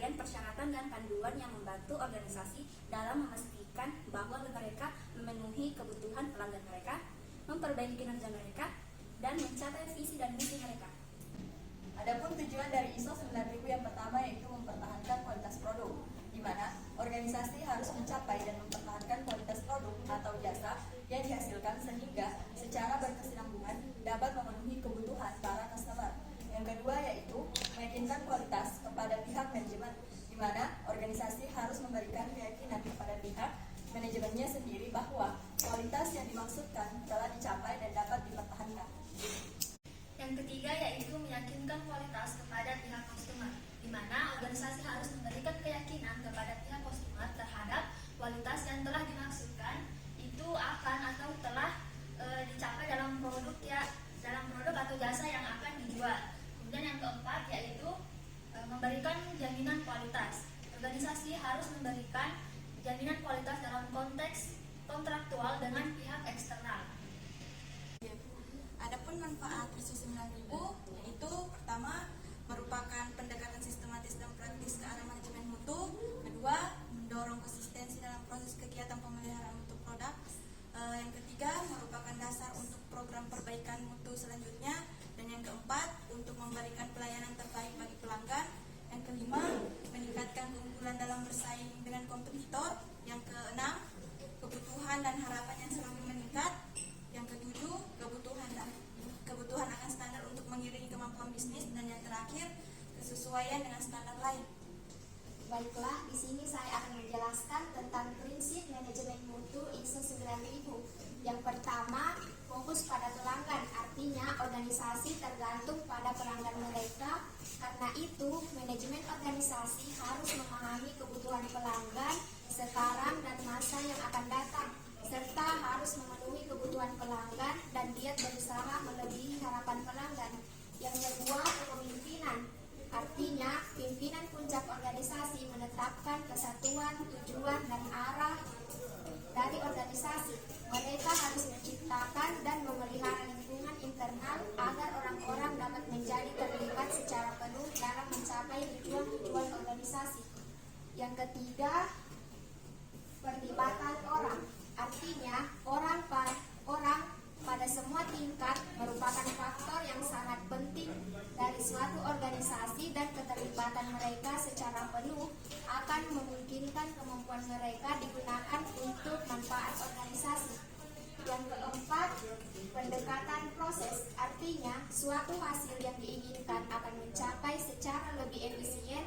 penilaian persyaratan dan panduan yang membantu organisasi dalam memastikan bahwa mereka memenuhi kebutuhan pelanggan mereka, memperbaiki kinerja mereka, dan mencapai visi dan misi mereka. Adapun tujuan dari ISO 9000 yang pertama yaitu mempertahankan kualitas produk, di mana organisasi harus mencapai dan mempertahankan kualitas produk atau jasa yang dihasilkan sehingga secara berkesinambungan dapat memenuhi kebutuhan para customer. Yang kedua yaitu meyakinkan kualitas kepada pihak manajemen, di mana organisasi harus memberikan keyakinan kepada pihak manajemennya sendiri bahwa kualitas yang dimaksudkan telah dicapai dan dapat dipertahankan. Yang ketiga yaitu meyakinkan kualitas kepada pihak customer, di mana organisasi harus memberikan keyakinan kepada pihak customer terhadap kualitas yang telah dimaksudkan itu akan atau telah dicapai dalam produk atau jasa yang akan dijual. Kemudian yang keempat yaitu memberikan jaminan kualitas. Organisasi harus memberikan jaminan kualitas dalam konteks kontraktual dengan pihak eksternal. Adapun manfaat ISO 9000 yaitu pertama merupakan pendekatan sistematis dan praktis ke arah manajemen mutu, kedua mendorong konsistensi dalam proses kegiatan pemeliharaan mutu produk, yang ketiga merupakan dasar untuk program perbaikan mutu selanjutnya, dan yang keempat untuk memberikan pelayanan terbaik bagi pelanggan, yang kelima meningkatkan keunggulan dalam bersaing dengan kompetitor, yang keenam kebutuhan dan harapan yang semakin meningkat, yang ketujuh kebutuhan akan standar untuk mengiringi kemampuan bisnis, dan yang terakhir kesesuaian dengan standar lain. Baiklah, di sini saya akan menjelaskan tentang prinsip manajemen mutu ISO 9000. Yang pertama, fokus pada pelanggan, artinya organisasi tergantung pada pelanggan mereka. Karena itu, manajemen organisasi harus memahami kebutuhan pelanggan sekarang dan masa yang akan datang, serta harus memenuhi kebutuhan pelanggan dan giat berusaha melebihi harapan pelanggan. Yang kedua, kepemimpinan. Artinya, pimpinan puncak organisasi menetapkan kesatuan, tujuan, dan arah dari organisasi. Mereka harus menciptakan dan memelihara lingkungan internal agar orang-orang dapat menjadi terlibat secara penuh dalam mencapai tujuan-tujuan organisasi. Yang ketiga, perlibatan orang. Artinya, orang pada semua tingkat merupakan faktor yang sangat penting dari suatu organisasi, dan keterlibatan mereka secara penuh akan memungkinkan kemampuan mereka digunakan untuk manfaat organisasi. Yang keempat, pendekatan proses. Artinya, suatu hasil yang diinginkan akan mencapai secara lebih efisien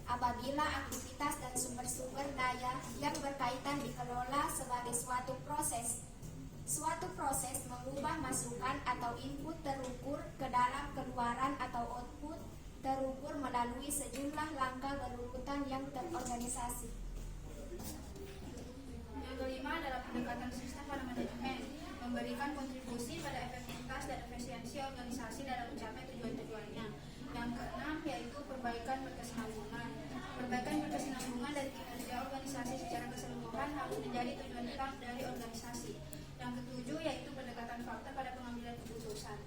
apabila aktivitas dan sumber-sumber daya yang berkaitan dikelola sebagai suatu proses. Suatu proses mengubah masukan atau input terukur ke dalam keluaran atau output terukur melalui sejumlah langkah berurutan yang terorganisasi. Yang kelima adalah pendekatan sistem pada manajemen, memberikan kontribusi pada efektivitas dan efisiensi organisasi dalam mencapai tujuan-tujuannya. Yang keenam yaitu perbaikan berkesinambungan. Perbaikan berkesinambungan dari kinerja organisasi secara keseluruhan harus menjadi tujuan utama dari organisasi. Yang ketujuh yaitu pendekatan fakta pada pengambilan keputusan.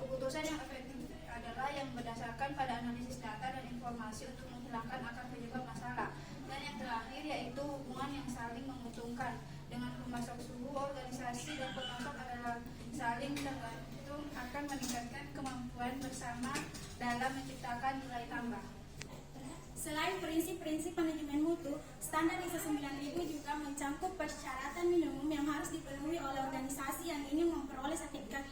Keputusan yang efektif adalah yang berdasarkan pada analisis data dan informasi untuk menghilangkan akar penyebab masalah. Dan yang terakhir yaitu hubungan yang saling menguntungkan. Dengan pemasok suhu organisasi dan pemasok adalah saling tergantung akan meningkatkan kemampuan bersama dalam menciptakan nilai tambah. Selain prinsip-prinsip manajemen mutu, standar ISO 9000 juga mencangkup persyaratan minimum yang harus dipenuhi oleh organisasi yang ingin memperoleh sertifikat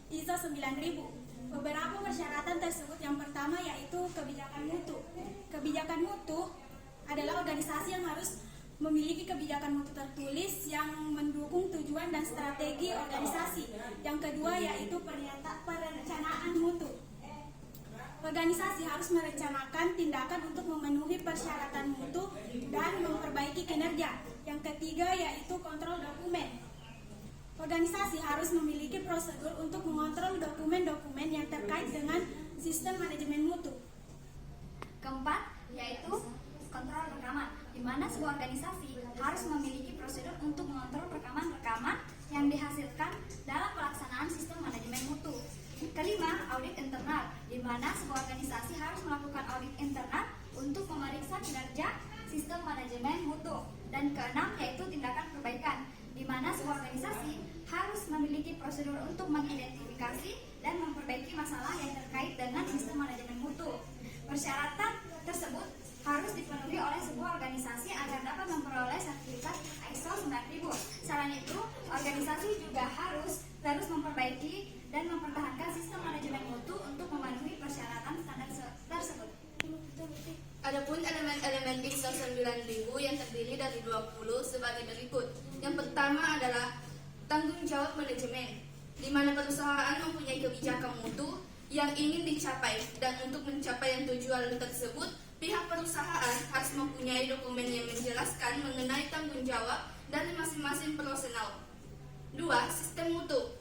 ISO 9000. Beberapa persyaratan tersebut yang pertama yaitu kebijakan mutu. Kebijakan mutu adalah organisasi yang harus memiliki kebijakan mutu tertulis yang mendukung tujuan dan strategi organisasi. Yang kedua yaitu perencanaan mutu. Organisasi harus merencanakan tindakan untuk memenuhi persyaratan mutu dan memperbaiki kinerja. Yang ketiga yaitu kontrol dokumen. Organisasi harus memiliki prosedur untuk mengontrol dokumen-dokumen yang terkait dengan sistem manajemen mutu. Keempat, yaitu kontrol rekaman, di mana sebuah organisasi harus memiliki prosedur untuk mengontrol rekaman-rekaman yang dihasilkan dalam pelaksanaan sistem manajemen mutu. Kelima, audit internal, di mana sebuah organisasi harus melakukan audit internal untuk memeriksa kerja sistem manajemen mutu. Dan keenam yaitu tindakan perbaikan, di mana sebuah organisasi harus memiliki prosedur untuk mengidentifikasi dan memperbaiki masalah yang terkait dengan sistem manajemen mutu. Persyaratan tersebut harus dipenuhi oleh sebuah organisasi agar dapat memperoleh sertifikat ISO 9000. Selain itu, organisasi juga harus terus memperbaiki dan mempertahankan sistem manajemen mutu untuk memenuhi persyaratan standar tersebut. Adapun elemen-elemen ISO 9000 yang terdiri dari 20 sebagai berikut. Yang pertama adalah tanggung jawab manajemen, di mana perusahaan mempunyai kebijakan mutu yang ingin dicapai, dan untuk mencapai yang tujuan tersebut, pihak perusahaan harus mempunyai dokumen yang menjelaskan mengenai tanggung jawab dari masing-masing personal. 2. Sistem mutu.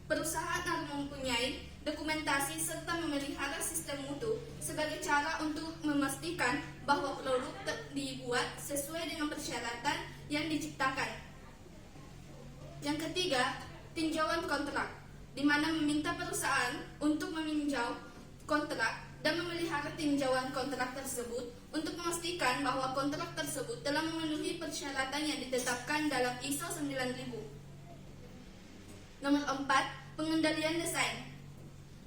Perusahaan harus mempunyai dokumentasi serta memelihara sistem mutu sebagai cara untuk memastikan bahwa produk dibuat sesuai dengan persyaratan yang diciptakan. Yang ketiga, tinjauan kontrak, di mana meminta perusahaan untuk meninjau kontrak dan memelihara tinjauan kontrak tersebut untuk memastikan bahwa kontrak tersebut telah memenuhi persyaratan yang ditetapkan dalam ISO 9000. Nomor 4, pengendalian desain.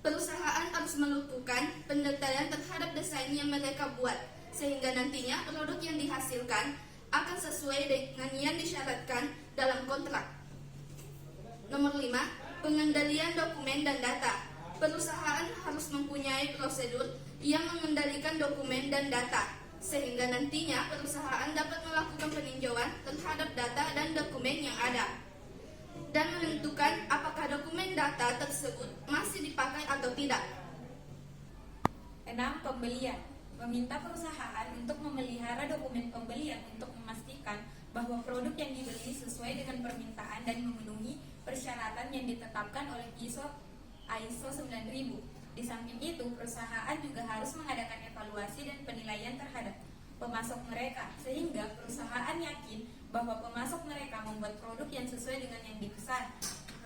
Perusahaan harus melakukan pendetailan terhadap desain yang mereka buat, sehingga nantinya produk yang dihasilkan akan sesuai dengan yang disyaratkan dalam kontrak. Nomor 5, pengendalian dokumen dan data. Perusahaan harus mempunyai prosedur yang mengendalikan dokumen dan data, sehingga nantinya perusahaan dapat melakukan peninjauan terhadap data dan dokumen yang ada, dan menentukan apakah dokumen data tersebut masih dipakai atau tidak. 6. Pembelian. Meminta perusahaan untuk memelihara dokumen pembelian untuk memastikan bahwa produk yang dibeli sesuai dengan permintaan dan memenuhi persyaratan yang ditetapkan oleh ISO 9000. Di samping itu, perusahaan juga harus mengadakan evaluasi dan penilaian terhadap pemasok mereka, sehingga perusahaan yakin bahwa pemasok mereka membuat produk yang sesuai dengan yang dipesan.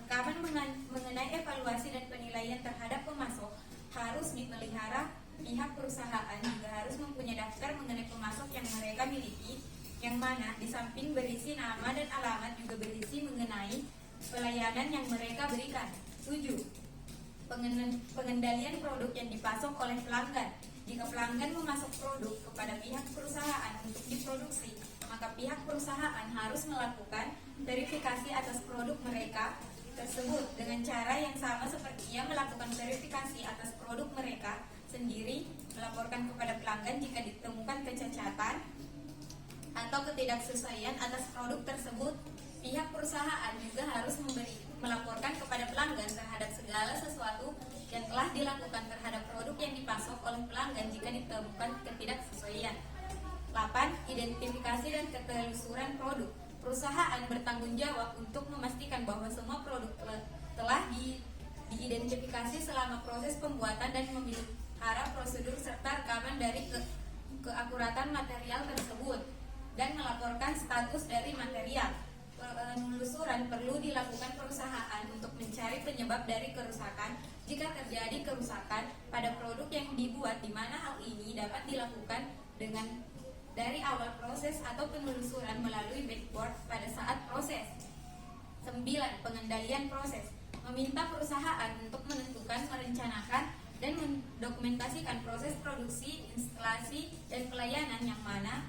Rekaman mengenai evaluasi dan penilaian terhadap pemasok harus dipelihara. Pihak perusahaan juga harus mempunyai daftar mengenai pemasok yang mereka miliki, yang mana di samping berisi nama dan alamat juga berisi mengenai pelayanan yang mereka berikan. 7. Pengendalian produk yang dipasok oleh pelanggan. Jika pelanggan memasok produk kepada pihak perusahaan untuk diproduksi, maka pihak perusahaan harus melakukan verifikasi atas produk mereka tersebut dengan cara yang sama seperti yang melakukan verifikasi atas produk mereka sendiri, melaporkan kepada pelanggan jika ditemukan kecacatan atau ketidaksesuaian atas produk tersebut. Pihak perusahaan juga harus melaporkan kepada pelanggan terhadap segala sesuatu yang telah dilakukan terhadap produk yang dipasok oleh pelanggan jika ditemukan ketidaksesuaian. 8. Identifikasi dan ketelusuran produk. Perusahaan bertanggung jawab untuk memastikan bahwa semua produk telah diidentifikasi selama proses pembuatan dan memelihara prosedur serta rekaman dari keakuratan material tersebut, dan melaporkan status dari material. Penelusuran perlu dilakukan perusahaan untuk mencari penyebab dari kerusakan jika terjadi kerusakan pada produk yang dibuat, di mana hal ini dapat dilakukan dari awal proses atau penelusuran melalui backboard pada saat proses. 9. Pengendalian proses. Meminta perusahaan untuk menentukan, merencanakan, dan mendokumentasikan proses produksi, instalasi, dan pelayanan yang mana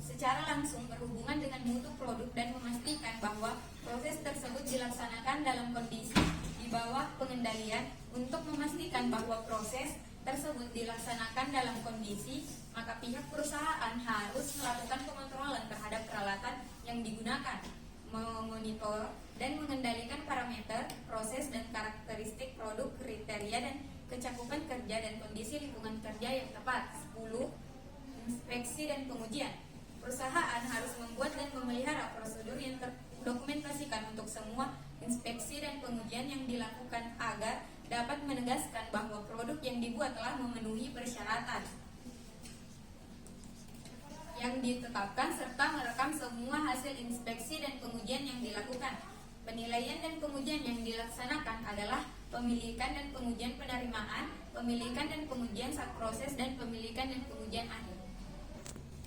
secara langsung berhubungan dengan mutu produk, dan memastikan bahwa proses tersebut dilaksanakan dalam kondisi di bawah pengendalian. Untuk memastikan bahwa proses tersebut dilaksanakan dalam kondisi, maka pihak perusahaan harus melakukan pengontrolan terhadap peralatan yang digunakan, memonitor dan mengendalikan parameter, proses, dan karakteristik produk, kriteria dan kecakupan kerja, dan kondisi lingkungan kerja yang tepat. 10. Inspeksi dan pengujian. Perusahaan harus membuat dan memelihara prosedur yang terdokumentasikan untuk semua inspeksi dan pengujian yang dilakukan agar dapat menegaskan bahwa produk yang dibuat telah memenuhi persyaratan yang ditetapkan, serta merekam semua hasil inspeksi dan pengujian yang dilakukan. Penilaian dan pengujian yang dilaksanakan adalah pemilikan dan pengujian penerimaan, pemilikan dan pengujian saat proses, dan pemilikan dan pengujian akhir.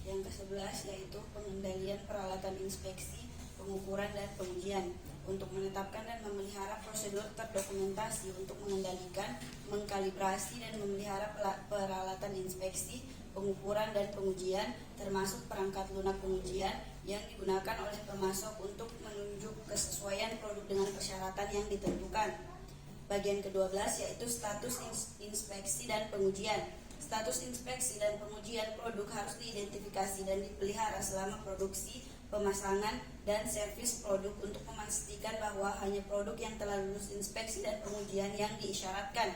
Yang yang ke-11 yaitu pengendalian peralatan inspeksi, pengukuran dan pengujian untuk menetapkan dan memelihara prosedur terdokumentasi untuk mengendalikan, mengkalibrasi dan memelihara peralatan inspeksi, pengukuran dan pengujian termasuk perangkat lunak pengujian yang digunakan oleh pemasok untuk menunjuk kesesuaian produk dengan persyaratan yang ditentukan. Bagian ke-12 yaitu status inspeksi dan pengujian. Status inspeksi dan pengujian produk harus diidentifikasi dan dipelihara selama produksi, pemasangan, dan servis produk untuk memastikan bahwa hanya produk yang telah lulus inspeksi dan pengujian yang diisyaratkan.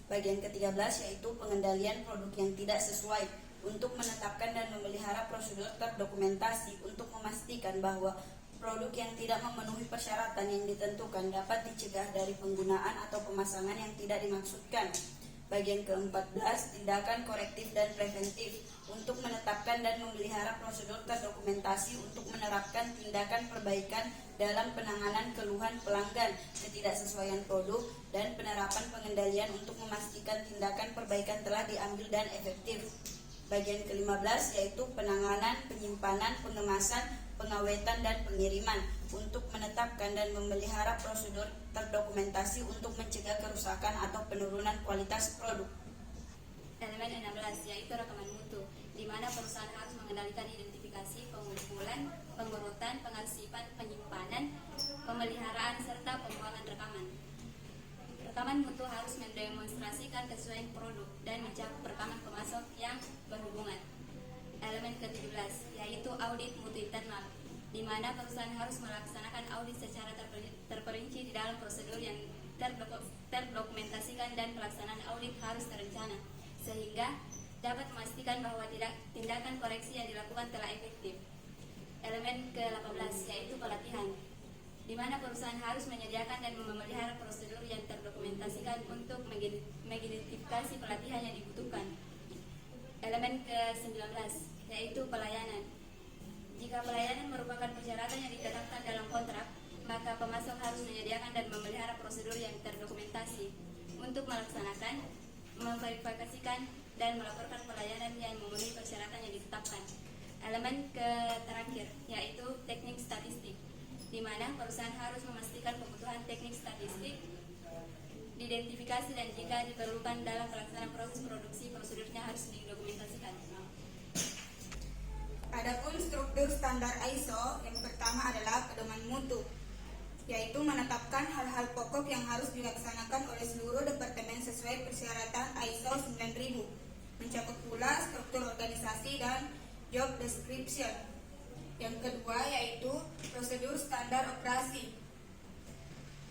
Bagian ke-13 yaitu pengendalian produk yang tidak sesuai untuk menetapkan dan memelihara prosedur terdokumentasi untuk memastikan bahwa produk yang tidak memenuhi persyaratan yang ditentukan dapat dicegah dari penggunaan atau pemasangan yang tidak dimaksudkan. Bagian ke-14, tindakan korektif dan preventif untuk menetapkan dan memelihara prosedur terdokumentasi untuk menerapkan tindakan perbaikan dalam penanganan keluhan pelanggan, ketidaksesuaian produk, dan penerapan pengendalian untuk memastikan tindakan perbaikan telah diambil dan efektif. Bagian ke-15 yaitu penanganan, penyimpanan, pengemasan, pengawetan, dan pengiriman untuk menetapkan dan memelihara prosedur terdokumentasi untuk mencegah kerusakan atau penurunan kualitas produk. Elemen 16 yaitu rekaman mutu, di mana perusahaan harus mengendalikan identifikasi, pengumpulan, pengurutan, pengarsipan, penyimpanan, pemeliharaan, serta pembuangan rekaman. Rekaman mutu harus mendemonstrasikan kesesuaian produk dan mencakup rekaman pemasok yang berhubungan. Elemen ke-17 yaitu audit mutu internal, di mana perusahaan harus melaksanakan audit secara terperinci di dalam prosedur yang terdokumentasikan dan pelaksanaan audit harus terencana, sehingga dapat memastikan bahwa tindakan koreksi yang dilakukan telah efektif. Elemen ke-18 yaitu pelatihan, di mana perusahaan harus menyediakan dan memelihara prosedur yang terdokumentasikan untuk mengidentifikasi pelatihan yang dibutuhkan. Elemen ke-19 yaitu pelayanan. Jika pelayanan merupakan persyaratan yang ditetapkan dalam kontrak, maka pemasok harus menyediakan dan memelihara prosedur yang terdokumentasi untuk melaksanakan, memverifikasikan, dan melaporkan pelayanan yang memenuhi persyaratan yang ditetapkan. Elemen terakhir yaitu teknik statistik, di mana perusahaan harus memastikan kebutuhan teknik statistik diidentifikasi dan jika diperlukan dalam pelaksanaan proses produksi, prosedurnya harus didokumentasikan. Adapun struktur standar ISO, yang pertama adalah pedoman mutu, yaitu menetapkan hal-hal pokok yang harus dilaksanakan oleh seluruh departemen sesuai persyaratan ISO 9000, mencakup pula struktur organisasi dan job description. Yang kedua yaitu prosedur standar operasi,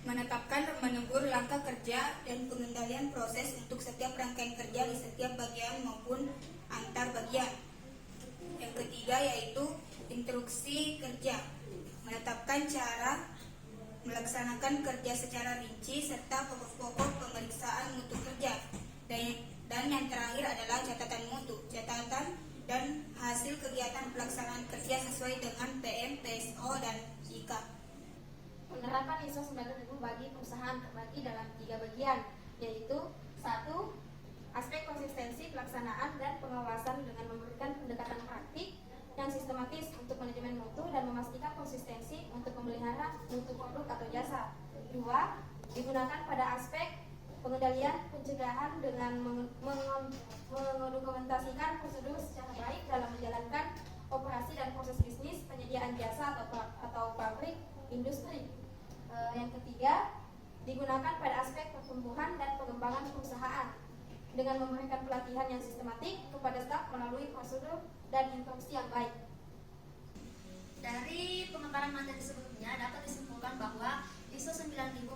menetapkan dan menegur langkah kerja dan pengendalian proses untuk setiap rangkaian kerja di setiap bagian maupun antar bagian. Yang ketiga yaitu instruksi kerja, menetapkan cara melaksanakan kerja secara rinci serta pokok-pokok pemeriksaan mutu kerja. Dan yang terakhir adalah catatan mutu, catatan dan hasil kegiatan pelaksanaan kerja sesuai dengan PM, PSO, dan IKA. Penerapan ISO 9000 bagi perusahaan terbagi dalam 3 bagian, yaitu 1. Aspek konsistensi pelaksanaan dan pengawasan dengan memberikan pendekatan praktik yang sistematis untuk manajemen mutu dan memastikan konsistensi untuk memelihara mutu produk atau jasa. 2. Digunakan pada aspek pengendalian pencegahan dengan mendokumentasikan prosedur secara baik dalam menjalankan operasi dan proses bisnis penyediaan jasa atau pabrik industri. Yang ketiga, digunakan pada aspek pertumbuhan dan pengembangan perusahaan dengan memberikan pelatihan yang sistematik kepada staf melalui prosedur dan instruksi yang baik. Dari pemaparan materi sebelumnya dapat disimpulkan bahwa ISO 9000